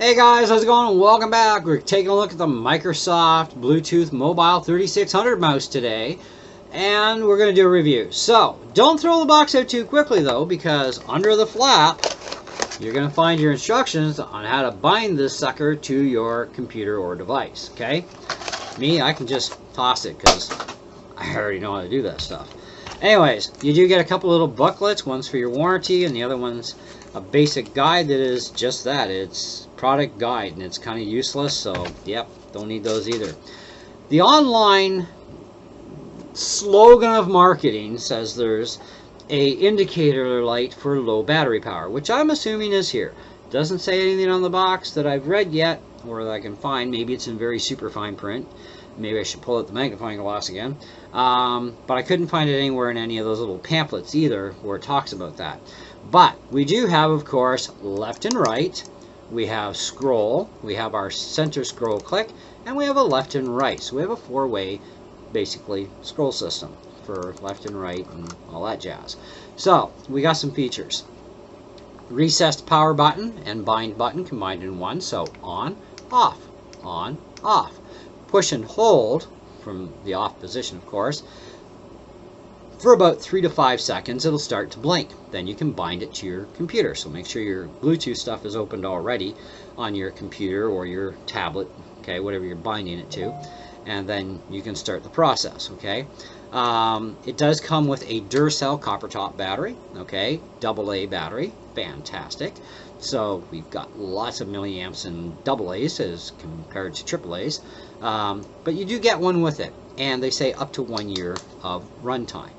Hey guys, how's it going? Welcome back. We're taking a look at the Microsoft Bluetooth Mobile 3600 mouse today, and we're going to do a review. So, don't throw the box out too quickly though, because under the flap, you're going to find your instructions on how to bind this sucker to your computer or device, okay? Me, I can just toss it because I already know how to do that stuff. Anyways, you do get a couple little booklets. One's for your warranty, and the other one's a basic guide that is just that. It's product guide, and it's kind of useless, so yep, don't need those either. The online slogan of marketing says there's a indicator light for low battery power, which I'm assuming is here. Doesn't say anything on the box that I've read yet, or that I can find. Maybe it's in very super fine print. Maybe I should pull out the magnifying glass again. But I couldn't find it anywhere in any of those little pamphlets either where it talks about that. But we do have, of course, left and right. We have scroll. We have our center scroll click. And we have a left and right. So we have a four-way, basically, scroll system for left and right and all that jazz. So we got some features. Recessed power button and bind button combined in one. So on, off, on, off. Push and hold from the off position, of course. For about 3 to 5 seconds, it'll start to blink. Then you can bind it to your computer. So make sure your Bluetooth stuff is opened already on your computer or your tablet, okay, whatever you're binding it to. And then you can start the process, okay? It does come with a Duracell copper top battery, okay, AA battery, fantastic. So we've got lots of milliamps in AA's as compared to AAA's, but you do get one with it, and they say up to 1 year of runtime.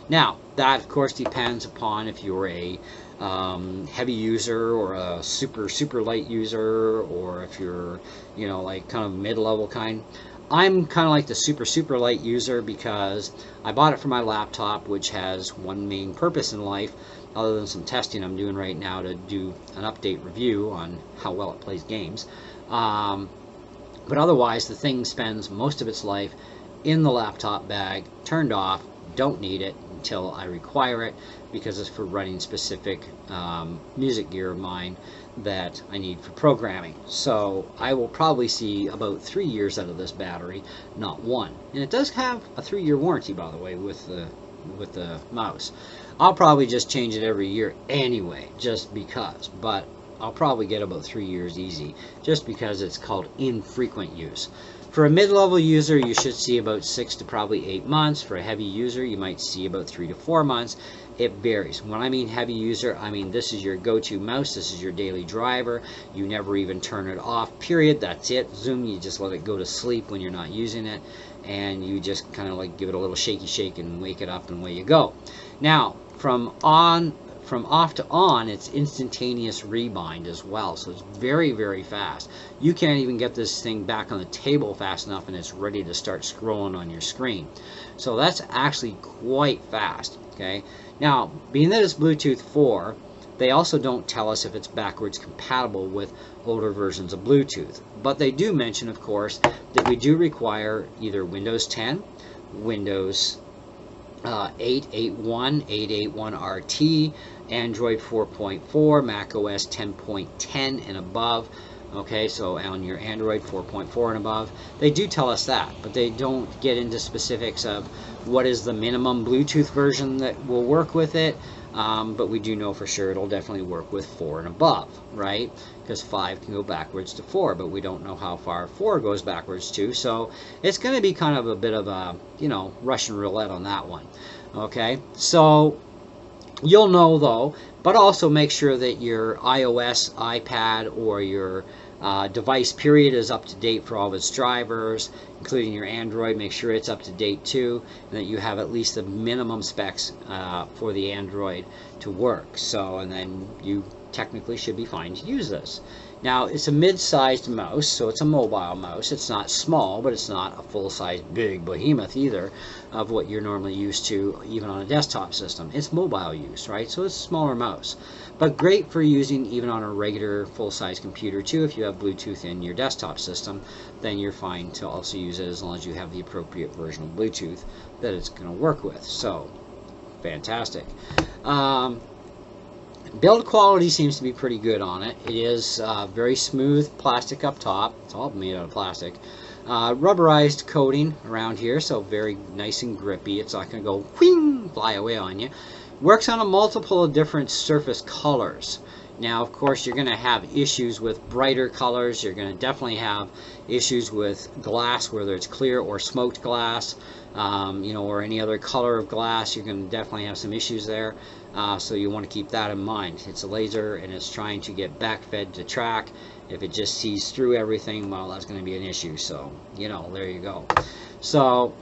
Now that of course depends upon if you're a heavy user or a super light user, or if you're, you know, like kind of mid-level kind. I'm kind of like the super light user because I bought it for my laptop, which has one main purpose in life, other than some testing I'm doing right now to do an update review on how well it plays games. But otherwise, the thing spends most of its life in the laptop bag, turned off, don't need it until I require it, because it's for running specific music gear of mine that I need for programming. So I will probably see about 3 years out of this battery, not 1. And it does have a 3-year warranty, by the way, with the mouse. I'll probably just change it every year anyway, just because. But I'll probably get about 3 years easy, just because it's called infrequent use. For a mid-level user, you should see about 6 to probably 8 months. For a heavy user, you might see about 3 to 4 months. It varies. When I mean heavy user, I mean this is your go-to mouse, this is your daily driver. You never even turn it off, period. That's it. Zoom, you just let it go to sleep when you're not using it, and you just kind of like give it a little shaky shake and wake it up, and away you go. Now, from off to on, it's instantaneous rebind as well, so it's very fast. You can't even get this thing back on the table fast enough, and it's ready to start scrolling on your screen. So that's actually quite fast. Okay, now being that it's Bluetooth 4, they also don't tell us if it's backwards compatible with older versions of Bluetooth, but they do mention, of course, that we do require either Windows 10, Windows 8, 8.1, 8.8.1 RT, Android 4.4, Mac OS 10.10 and above. Okay, so on your Android 4.4 and above, they do tell us that, but they don't get into specifics of what is the minimum Bluetooth version that will work with it. But we do know for sure it'll definitely work with 4 and above, right? Because 5 can go backwards to 4, but we don't know how far 4 goes backwards to. So it's going to be kind of a bit of a, you know, Russian roulette on that one. Okay, so you'll know though, but also make sure that your iOS, iPad, or your device period is up to date for all of its drivers, including your Android. Make sure it's up to date too, and that you have at least the minimum specs for the Android to work. So, and then you technically should be fine to use this. Now, it's a mid-sized mouse, so it's a mobile mouse. It's not small, but it's not a full-size big behemoth either of what you're normally used to, even on a desktop system. It's mobile use, right? So it's a smaller mouse, but great for using even on a regular full-size computer too. If you have Bluetooth in your desktop system, then you're fine to also use it as long as you have the appropriate version of Bluetooth that it's going to work with. So, fantastic. Build quality seems to be pretty good on it. It is very smooth plastic up top. It's all made out of plastic. Rubberized coating around here, so very nice and grippy. It's not going to go whing, fly away on you. Works on a multiple of different surface colors. Now, of course, you're going to have issues with brighter colors. You're going to definitely have issues with glass, whether it's clear or smoked glass, you know, or any other color of glass. You're going to definitely have some issues there. So you want to keep that in mind. It's a laser and it's trying to get backfed to track. If it just sees through everything, well, that's going to be an issue. So, you know, there you go. So,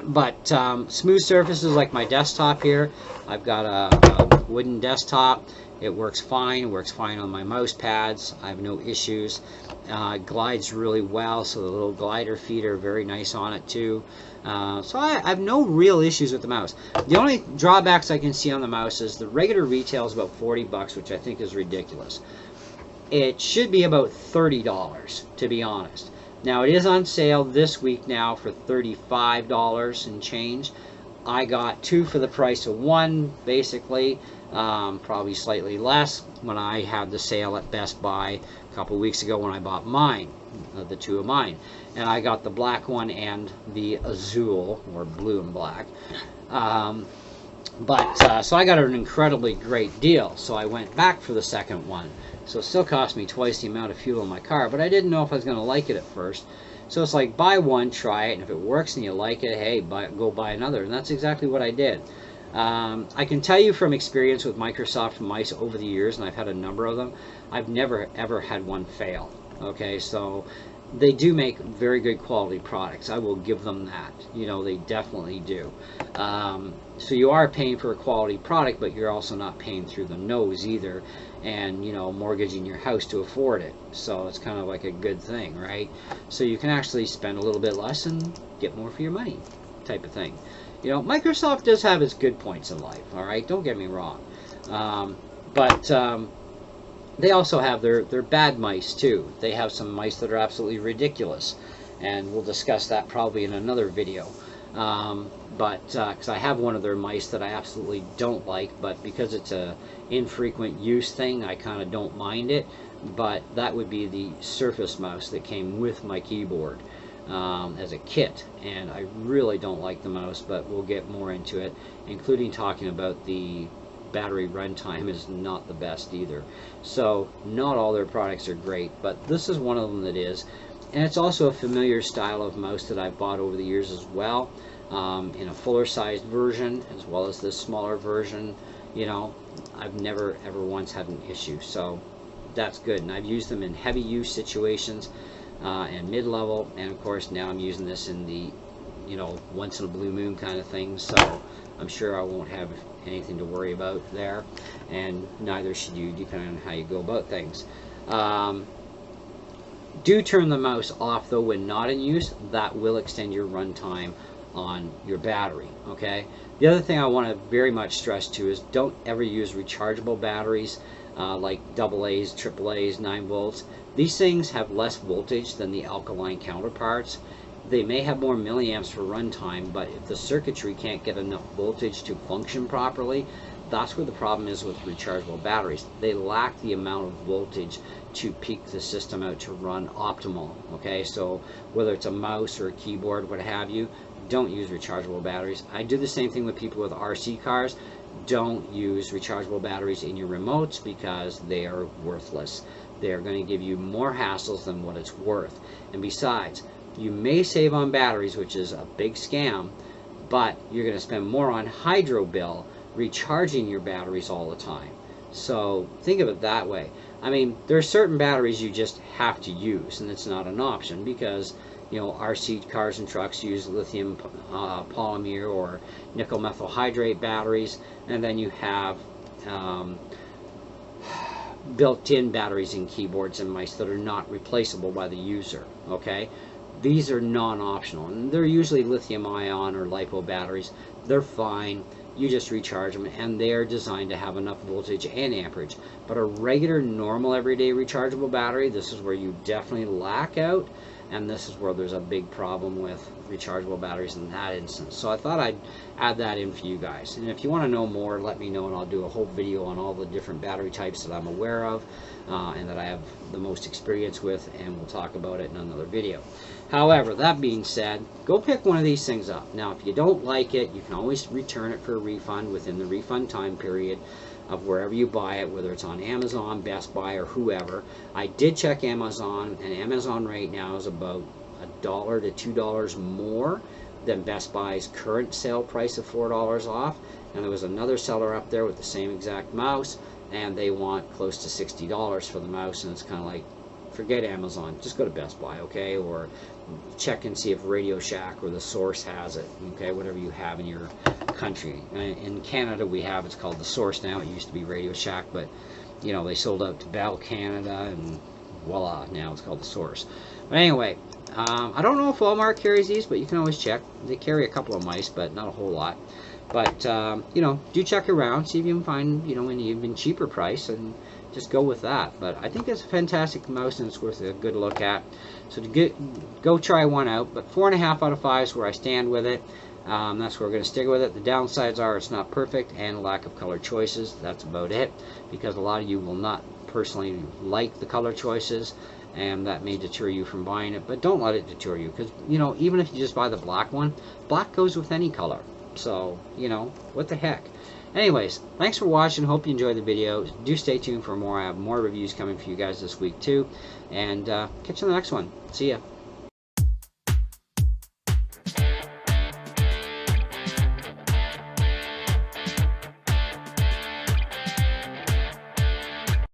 but smooth surfaces like my desktop here. I've got a wooden desktop. It works fine. It works fine on my mouse pads. I have no issues. It glides really well, so the little glider feet are very nice on it too. So I have no real issues with the mouse. The only drawbacks I can see on the mouse is the regular retail is about $40, which I think is ridiculous. It should be about $30, to be honest. Now, it is on sale this week now for $35 and change. I got two for the price of one, basically. Probably slightly less when I had the sale at Best Buy a couple weeks ago when I bought mine, the two of mine. And I got the black one and the azul, or blue and black. So I got an incredibly great deal, so I went back for the second one. So it still cost me twice the amount of fuel in my car, but I didn't know if I was going to like it at first. So it's like, buy one, try it, and if it works and you like it, hey, go buy another. And that's exactly what I did. I can tell you from experience with Microsoft mice over the years, and I've had a number of them, I've never ever had one fail. Okay, so they do make very good quality products. I will give them that. You know, they definitely do. So you are paying for a quality product, but you're also not paying through the nose either, and, you know, mortgaging your house to afford it. So it's kind of like a good thing, right? So you can actually spend a little bit less and get more for your money, type of thing. You know, Microsoft does have its good points in life, all right? Don't get me wrong. But they also have their bad mice, too. They have some mice that are absolutely ridiculous, and we'll discuss that probably in another video. Because I have one of their mice that I absolutely don't like, but because it's a infrequent use thing, I kind of don't mind it. But that would be the Surface mouse that came with my keyboard. As a kit, and I really don't like the mouse, but we'll get more into it, including talking about the battery runtime is not the best either. So not all their products are great, but this is one of them that is, and it's also a familiar style of mouse that I've bought over the years as well, in a fuller sized version as well as this smaller version. You know, I've never ever once had an issue, so that's good, and I've used them in heavy use situations and mid-level, and of course now I'm using this in the, you know, once in a blue moon kind of thing, so I'm sure I won't have anything to worry about there, and neither should you, depending on how you go about things. Do turn the mouse off though when not in use. That will extend your runtime on your battery. Okay, the other thing I want to very much stress too is don't ever use rechargeable batteries like AA's, AAA's, 9 volts. These things have less voltage than the alkaline counterparts. They may have more milliamps for runtime, but if the circuitry can't get enough voltage to function properly, that's where the problem is with rechargeable batteries. They lack the amount of voltage to peak the system out to run optimal. Okay, so whether it's a mouse or a keyboard, what have you, don't use rechargeable batteries. I do the same thing with people with RC cars. Don't use rechargeable batteries in your remotes because they are worthless. They are going to give you more hassles than what it's worth. And besides, you may save on batteries, which is a big scam, but you're going to spend more on hydro bill recharging your batteries all the time. So think of it that way. I mean, there are certain batteries you just have to use, and it's not an option because, you know, RC cars and trucks use lithium polymer or nickel methyl hydrate batteries, and then you have built-in batteries in keyboards and mice that are not replaceable by the user. Okay, these are non-optional, and they're usually lithium-ion or LiPo batteries. They're fine. You just recharge them, and they are designed to have enough voltage and amperage. But a regular, normal, everyday rechargeable battery, this is where you definitely lack out. and this is where there's a big problem with rechargeable batteries in that instance. So I thought I'd add that in for you guys. And if you want to know more, let me know, and I'll do a whole video on all the different battery types that I'm aware of and that I have the most experience with, and we'll talk about it in another video. However, that being said, go pick one of these things up. Now, if you don't like it, you can always return it for a refund within the refund time period of wherever you buy it, whether it's on Amazon, Best Buy, or whoever. I did check Amazon, and Amazon right now is about $1 to $2 more than Best Buy's current sale price of $4 off. And there was another seller up there with the same exact mouse, and they want close to $60 for the mouse, and it's kind of like, forget Amazon, just go to Best Buy, okay? Or check and see if Radio Shack or The Source has it, okay? Whatever you have in your country. In Canada we have, it's called The Source now. It used to be Radio Shack, but you know, they sold out to Bell Canada, and voila, now it's called The Source. But anyway, I don't know if Walmart carries these, but you can always check. They carry a couple of mice, but not a whole lot. But you know, do check around, see if you can find, you know, an even cheaper price, and just go with that. But I think it's a fantastic mouse, and it's worth a good look at. So to go try one out. But 4.5 out of 5 is where I stand with it. That's where we're going to stick with it. The downsides are it's not perfect and lack of color choices. That's about it, because a lot of you will not personally like the color choices, and that may deter you from buying it. But don't let it deter you, because you know, even if you just buy the black one, black goes with any color. So you know, what the heck. Anyways, thanks for watching. Hope you enjoyed the video. Do stay tuned for more. I have more reviews coming for you guys this week too, and catch you in the next one. See ya.